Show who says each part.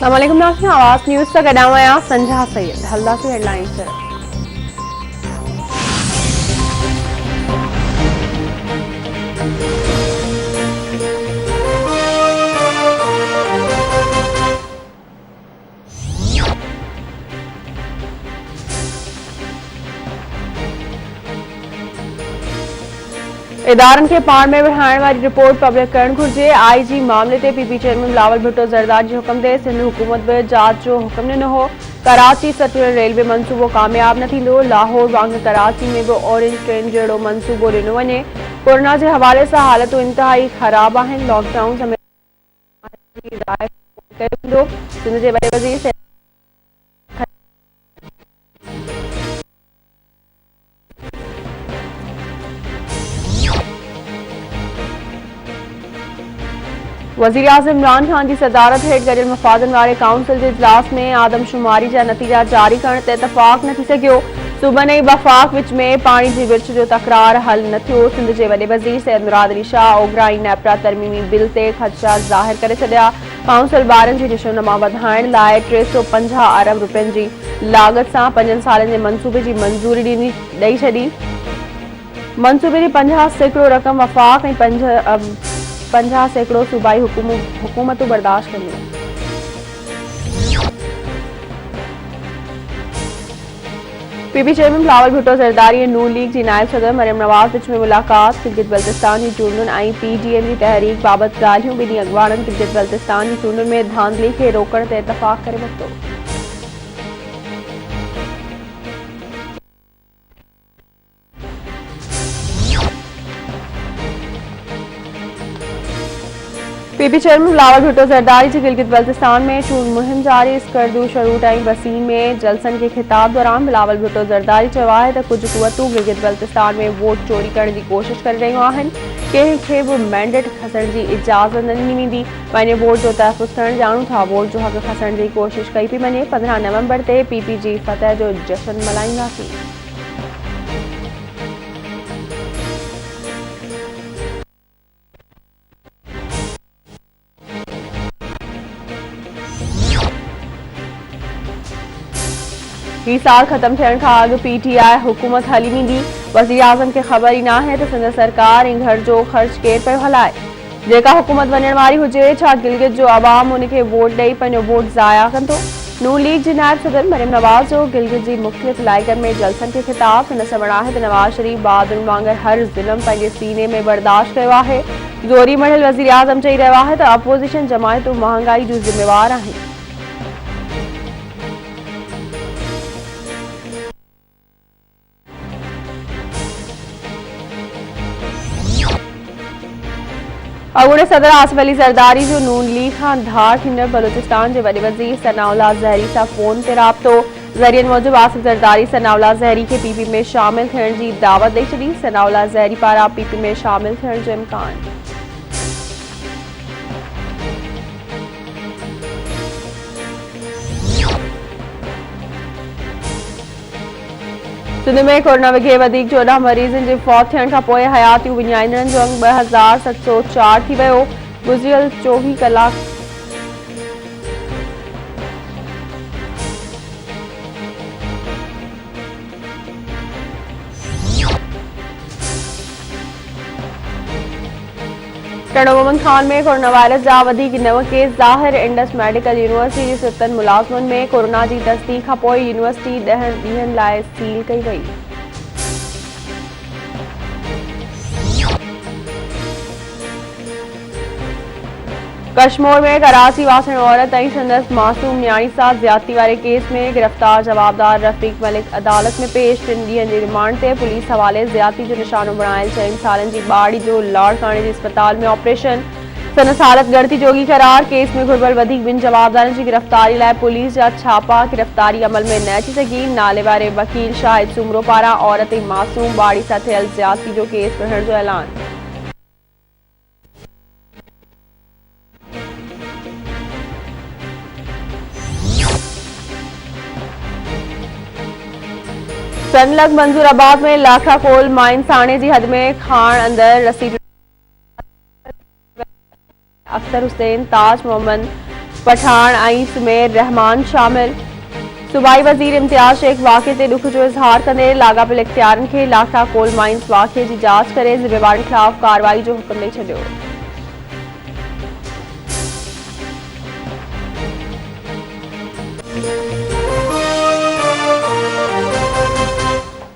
Speaker 1: अस्सलामुअलैकुम नाज़रीन, आवाज़ न्यूज़ का कदम आया संजा सैयद हल्ला से हेडलाइंस। इदारन के पाण में बढ़ाने वाली रिपोर्ट पब्लिक करण घुर्जे। IG मामले ते PP चेयरमैन बिलावल भुट्टो ज़रदारी जो हुक्म दे। सिंध हुकूमत में जांच जो हुक्म न हो। कराची सर्कुलर रेलवे मंसूबो कामयाब न थींदो। लाहौर वांगुरु कराची में भी ऑरेंज ट्रेन जहिड़ो मंसूबो ॾिनो वञे। कोरोना के हवाले से हालतूं इंतहाई ख़राब आहिनि। लॉकडाउन समेत हिदायत कयो वेंदो। सिंध के वॾे वज़ीर वज़ीर आज़म इमरान खान की सदारत हेठ गडियल मफ़ादन वारे काउंसिल के इजलास में आदमशुमारी जा नतीजा जारी करण ते इतफ़ाक़ न थी सघियो। सूबनि ऐं वफ़ाक़ विच में पाणी जी विर्छ जो तकरार हल न थियो। सिंध के वॾे वज़ीर सैयद मुराद अली शाह ओगरा ऐं नेपरा तरमीमी बिल ते ख़दशात ज़ाहिर करे छॾिया। काउंसिल ॿारनि जी निशोनमा वधाइण लाइ 350 अरब रुपयनि जी लागत सां 5 सालनि जे मंसूबे जी मंज़ूरी ॾेई छॾी। मंसूबे जी 50% रक़म वफ़ाक़ ऐं 50% सूबाई हुकूमतूं बर्दाश्त कंदियूं। PP चेयरमैन बिलावल भुट्टो ज़रदारी ऐं नून लीग की नायब सदर मरियम नवाज़ विच में मुलाक़ात। गिलगित बल्तिस्तान की चूंडुनि ऐं PDM की तहरीक बाबति ॻाल्हियूं। ॿिन्ही अॻवाननि गिलगित बल्तिस्तान की चूंडुनि में धांधली खे रोकण ते इतफ़ाक़ करे वरितो। PP चेयरमैन बिलावल भुट्टो ज़रदारी जी गिलगित बल्तिस्तान में चूंड मुहिम जारी। स्कर्दू शरूट ऐं बसीन में जलसन के खिताब दौरान बिलावल भुट्टो ज़रदारी चयो आहे त कुछ कुवतूं गिलगित बल्तिस्तान में वोट चोरी करण की कोशिश करे रहियूं आहिनि। कंहिंखे बि मैंडेट खसण की इजाज़त न ॾिनी वेंदी। पंहिंजे वोट जो तहफ़ुज़ करण ॼाणूं था। वोट जो हक़ खसण की कोशिश कई पई वञे। 15 नवंबर ते PP जी फतह जो जश्न मल्हाईंदासीं। ही साल खत्म थियण खां अॻु PTI हुकूमत हली वेंदी। वज़ीर आज़म खे ख़बर ई नाहे त सिंध सरकार ऐं घर जो ख़र्च केरु पियो हलाए। जेका हुकूमत वञण वारी हुजे, छा गिलगित जो अवाम उन खे वोट ॾेई पंहिंजो वोट ज़ाया कंदो? नून लीग जी नायब सदर मरियम नवाज़ जो गिलगित जी मुख़्तलिफ़ इलाइक़नि में जलसन के खिताब। हिन सबब आहे त नवाज़ शरीफ़ बहादुरनि वांगुरु हर ज़ुल्म पंहिंजे सीने में बर्दाश्त कयो आहे। ज़ोरी मढ़ियल वज़ीर आज़म चई रहियो आहे त अपोज़िशन जमायतूं महांगाई जूं ज़िम्मेवार आहिनि। अॻूणे सदर आसिफ अली ज़रदारी जो नून लीग खां धार थींदड़ बलूचिस्तान के वॾे वज़ीर सनाउल्लाह ज़हरी सां फ़ोन ते राब्तो। ज़रियनि मूजिब आसिफ ज़रदारी सनाउल्लाह ज़हरी के PP में शामिल थियण की दावत ॾेई छॾी। सनाउल्लाह ज़हरी पारां PP में शामिल थियण जो इम्कान। सिंध में कोरोना के वधीक 14 मरीज़नि जे फौत थियण खां पोइ हयातियूं विञाईंदड़नि जो अंग 2704 थी वियो। गुज़िरियल 24 कलाक प्रणब मोहम्मद खान में कोरोना वायरस जा वधीक 9 केस ज़ाहिर। इंडस मेडिकल यूनिवर्सिटी जी 7 मुलाज़िमनि में कोरोना की तस्दीक खां पोइ यूनिवर्सिटी 10 ॾींहनि लाइ सील कई वई। कश्मीर में कराची वासण औरत ऐं संदसि मासूम न्याणी सां ज्यादती वारे केस में गिरफ़्तार जवाबदार रफ़ीक मलिक अदालत में पेश। 3 ॾींहनि जी रिमांड ते पुलिस हवाले ज्यादती जो निशानो बणायल 4 सालनि जी ॿाड़ी जो लाड़काणे जे अस्पताल में ऑपरेशन। संदसि हालत ॻणती जोगी करार। केस में घुर्बल वधीक 2 जवाबदारनि की गिरफ़्तारी लाइ पुलिस जा छापा। गिरफ़्तारी अमल में न अची सघी। नाले वारे वकील शाहिद सुमरो पारां औरत ऐं मासूम ॿाड़ी सां थियल ज्यादती जो केस खणण जो ऐलान। सनलग मंजूराबाद में लाखा कोल माइन साणे की हद में खान अंदर रसीद। अख्तर हुसैन, ताज मोहम्मद, पठान ऐं सुमेर रहमान शामिल। सूबाई वज़ीर इम्तियाज़ शेख वाक़े ते दुख जो इज़हार कंदे लाॻापियल इख़्तियारनि खे लाखा कोल माइंस वाक़े जी जाच करे ज़िम्मेवारनि ख़िलाफ़ कार्रवाई जो हुकुम ॾेई छॾियो।